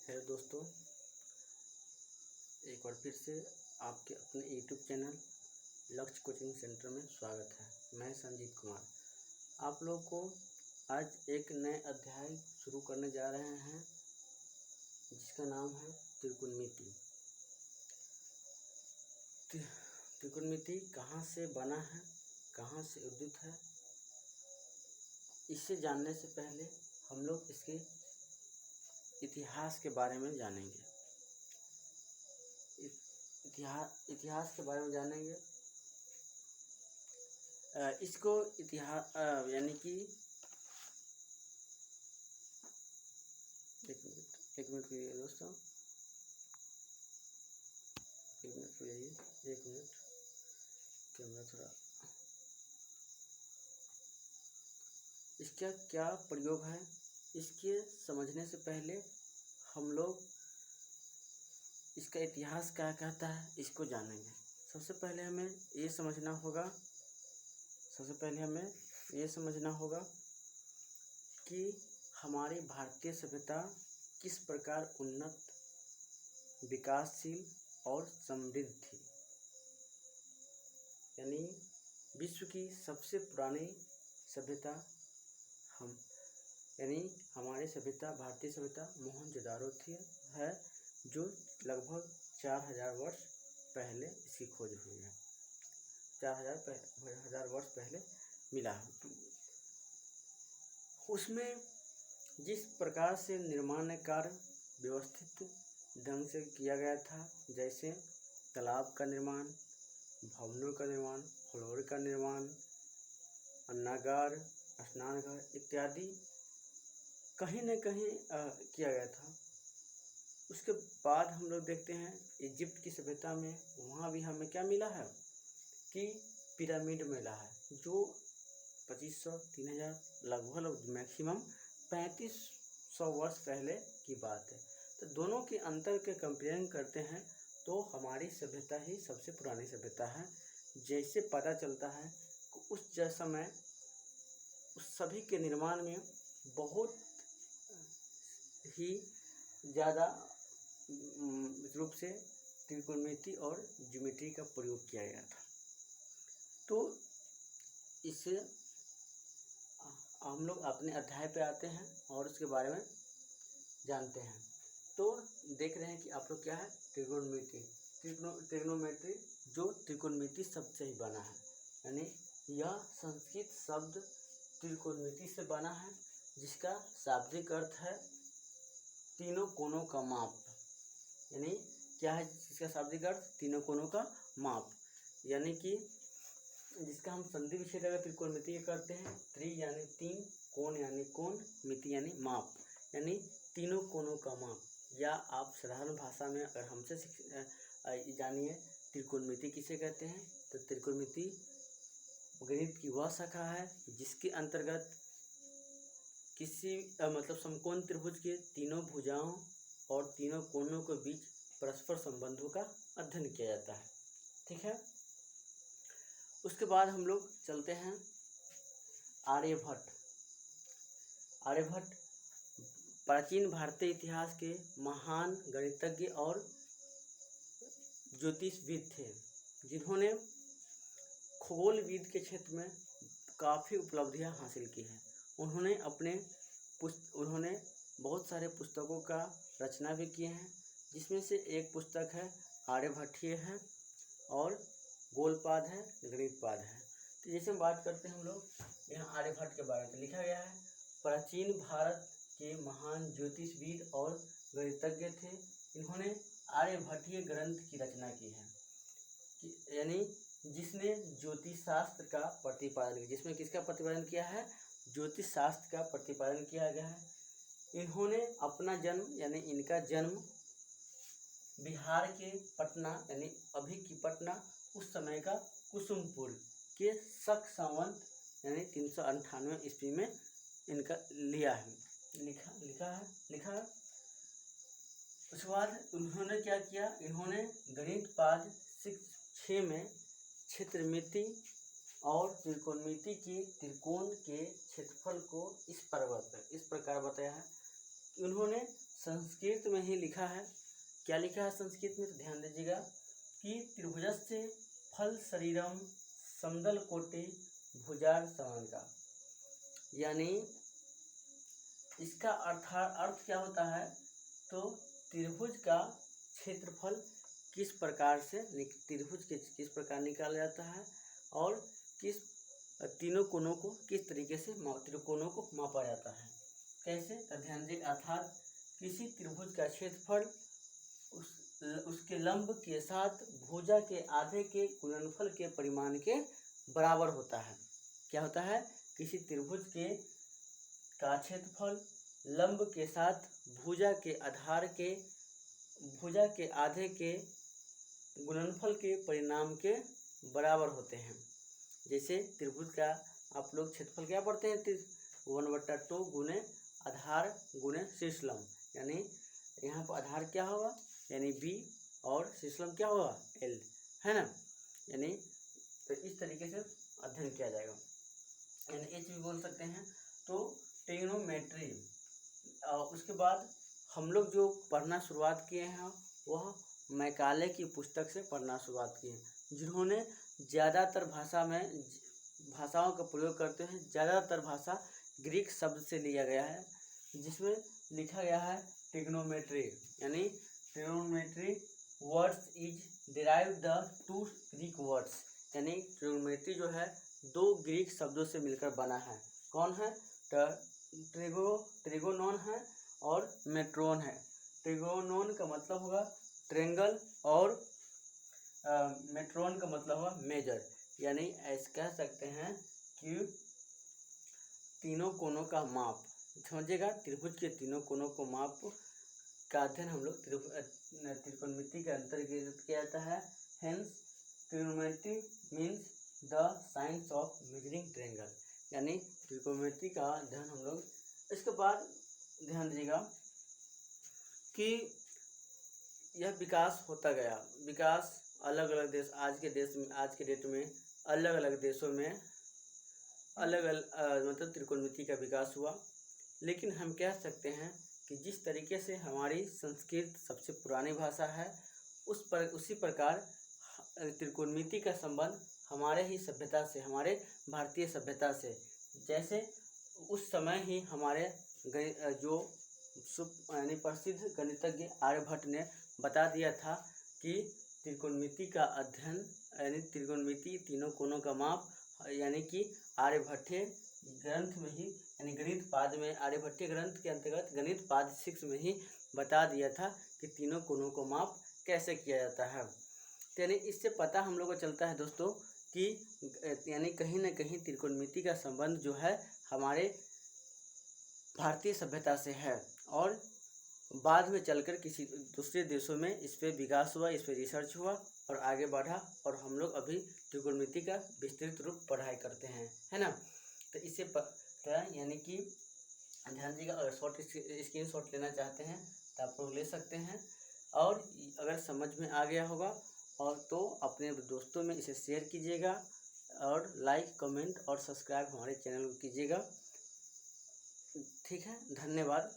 Hello दोस्तों, एक बार फिर से आपके अपने यूट्यूब चैनल लक्ष्य कोचिंग सेंटर में स्वागत है। मैं संजीत कुमार आप लोगों को आज एक नए अध्याय शुरू करने जा रहे हैं जिसका नाम है त्रिकोणमिति। त्रिकोणमिति कहाँ से बना है, कहाँ से उद्भूत है, इसे जानने से पहले हम लोग इसके इतिहास के बारे में जानेंगे। इतिहास के बारे में जानेंगे। इसको इतिहास यानी कि एक मिनट रुकिए दोस्तों, एक मिनट कैमरा थोड़ा। इसका क्या प्रयोग है, इसके समझने से पहले हम लोग इसका इतिहास क्या कहता है इसको जानेंगे। सबसे पहले हमें ये समझना होगा कि हमारी भारतीय सभ्यता किस प्रकार उन्नत, विकासशील और समृद्ध थी। यानी विश्व की सबसे पुरानी सभ्यता हमारी सभ्यता, भारतीय सभ्यता मोहनजोदारो है, जो लगभग 4000 वर्ष पहले इसकी खोज हुई है। 4000 वर्ष पहले मिला है। उसमें जिस प्रकार से निर्माण कार्य व्यवस्थित ढंग से किया गया था, जैसे तालाब का निर्माण, भवनों का निर्माण, फ्लोर का निर्माण, अन्नागार, स्नानघर इत्यादि कहीं न कहीं किया गया था। उसके बाद हम लोग देखते हैं इजिप्ट की सभ्यता में, वहाँ भी हमें क्या मिला है कि पिरामिड मिला है, जो 2500 3000 लगभग मैक्सिमम 3500 वर्ष पहले की बात है। तो दोनों के अंतर के कंपेयरिंग करते हैं तो हमारी सभ्यता ही सबसे पुरानी सभ्यता है। जैसे पता चलता है कि उस समय उस सभी के निर्माण में बहुत ही ज़्यादा रूप से त्रिकोणमिति और ज्योमेट्री का प्रयोग किया गया था। तो इससे हम लोग अपने अध्याय पे आते हैं और उसके बारे में जानते हैं। तो देख रहे हैं कि आप लोग क्या है, त्रिकोणोमेट्री, जो त्रिकोणमिति शब्द से ही बना है। यानी यह संस्कृत शब्द त्रिकोणमिति से बना है, जिसका शाब्दिक अर्थ है तीनों कोनों का माप। यानी क्या है इसका शाब्दिक अर्थ, तीनों कोनों का माप। यानी कि जिसका हम संधि विच्छेद अगर त्रिकोणमिति करते हैं, त्रि यानी तीन, कोण यानी कोण, मिति यानी माप, यानी तीनों कोनों का माप। या आप साधारण भाषा में अगर हमसे जानिए त्रिकोणमिति किसे कहते हैं, तो त्रिकोणमिति गणित की वह शाखा है जिसके अंतर्गत किसी समकोण त्रिभुज के तीनों भुजाओं और तीनों कोनों के बीच परस्पर संबंधों का अध्ययन किया जाता है। ठीक है। उसके बाद हम लोग चलते हैं आर्यभट्ट। प्राचीन भारतीय इतिहास के महान गणितज्ञ और ज्योतिषविद थे, जिन्होंने खगोलविद के क्षेत्र में काफ़ी उपलब्धियां हासिल की हैं। उन्होंने बहुत सारे पुस्तकों का रचना भी किए हैं, जिसमें से एक पुस्तक है आर्यभट्टीय है और गोलपाद है, गणितपाद है। तो जैसे हम बात करते हैं हम लोग यहाँ आर्यभट्ट के बारे में, लिखा गया है प्राचीन भारत के महान ज्योतिषविद और गणितज्ञ थे। इन्होंने आर्यभट्टीय ग्रंथ की रचना की है, यानी जिसने ज्योतिष शास्त्र का प्रतिपादन किया। जिसमें किसका प्रतिपादन किया है, ज्योतिष शास्त्र का प्रतिपादन किया गया है। इन्होंने अपना जन्म, यानी इनका जन्म बिहार के पटना, यानी अभी की पटना, उस समय का कुसुमपुर के शक संवत यानी 398 ईस्वी में इनका लिखा है। उसके बाद उन्होंने क्या किया, इन्होंने गणितपाद 6 में क्षेत्रमिति और त्रिकोणमिति की त्रिकोण के क्षेत्रफल को इस प्रकार बताया है उन्होंने संस्कृत में ही लिखा है। क्या लिखा है संस्कृत में, तो ध्यान दीजिएगा कि त्रिभुजस्य फल शरीरम समदल कोटि भुजार समान का, यानी इसका अर्थ क्या होता है, तो त्रिभुज का क्षेत्रफल किस प्रकार से त्रिभुज किस प्रकार निकाला जाता है और किस तीनों कोनों को किस तरीके से त्रिकोणों को मापा जाता है, कैसे, तो ध्यान दीजिए। अर्थात किसी त्रिभुज का क्षेत्रफल उसके लंब के साथ भुजा के आधे के गुणनफल के परिमाण के बराबर होता है। क्या होता है, किसी त्रिभुज का क्षेत्रफल लंब के साथ भुजा के आधे के गुणनफल के परिणाम के बराबर होते हैं। जैसे त्रिभुज का आप लोग क्षेत्रफल क्या पढ़ते हैं, 1/2 गुणे आधार गुणे शीर्षलंब, यानी यहाँ पर आधार क्या होगा यानी b और शीर्षलंब क्या होगा l, है ना। यानी तो इस तरीके से अध्ययन किया जाएगा, यानी h भी बोल सकते हैं। तो ट्रिग्नोमेट्री, उसके बाद हम लोग जो पढ़ना शुरुआत किए हैं वह मैकाले की पुस्तक से पढ़ना शुरुआत किए, जिन्होंने ज़्यादातर भाषाओं का प्रयोग करते हैं। ज़्यादातर भाषा ग्रीक शब्द से लिया गया है, जिसमें लिखा गया है ट्रिग्नोमेट्री, यानी trigonometry words is derived the 2 Greek words, यानी ट्रिग्नोमेट्री जो है 2 ग्रीक शब्दों से मिलकर बना है। कौन है, ट्रिगोनोन है और मेट्रोन है। ट्रिगोनोन का मतलब होगा ट्रेंगल और मेट्रोन का मतलब होगा मेजर, यानी ऐसे कह सकते हैं कि तीनों कोनों का माप, समझिएगा। त्रिभुज के तीनों कोनों को माप का अध्ययन हम लोग त्रिकोणमिति के अंतर्गत किया जाता है। Hence trigonometry means the science of measuring triangle, यानी त्रिकोणमिति का अध्ययन हम लोग। इसके बाद ध्यान दीजिएगा कि यह विकास होता गया, विकास अलग अलग देश, आज के डेट में अलग अलग देशों में अलग अलग मतलब त्रिकोणमिति का विकास हुआ। लेकिन हम कह सकते हैं कि जिस तरीके से हमारी संस्कृत सबसे पुरानी भाषा है, उसी प्रकार त्रिकोणमिति का संबंध हमारे ही सभ्यता से, हमारे भारतीय सभ्यता से, जैसे उस समय ही हमारे जो यानी प्रसिद्ध गणितज्ञ आर्यभट्ट ने बता दिया था कि त्रिकोणमिति का अध्ययन यानी त्रिकोणमिति तीनों कोनों का माप, यानी कि आर्यभट्टीय ग्रंथ में ही, यानी गणित पाद में, आर्यभट्टीय ग्रंथ के अंतर्गत गणित पाद 6 में ही बता दिया था कि तीनों कोनों को माप कैसे किया जाता है। तो यानी इससे पता हम लोग को चलता है दोस्तों कि यानी कहीं ना कहीं त्रिकोणमिति का संबंध जो है हमारे भारतीय सभ्यता से है, और बाद में चलकर किसी दूसरे देशों में इस पर विकास हुआ, इस पर रिसर्च हुआ और आगे बढ़ा, और हम लोग अभी त्रिकोणमिति का विस्तृत रूप पढ़ाई करते हैं, है ना। तो इससे यानी कि ध्यान दीजिएगा, अगर स्क्रीनशॉट लेना चाहते हैं तो आप लोग ले सकते हैं, और अगर समझ में आ गया होगा और तो अपने दोस्तों में इसे शेयर कीजिएगा, और लाइक, कमेंट और सब्सक्राइब हमारे चैनल को कीजिएगा। ठीक है, धन्यवाद।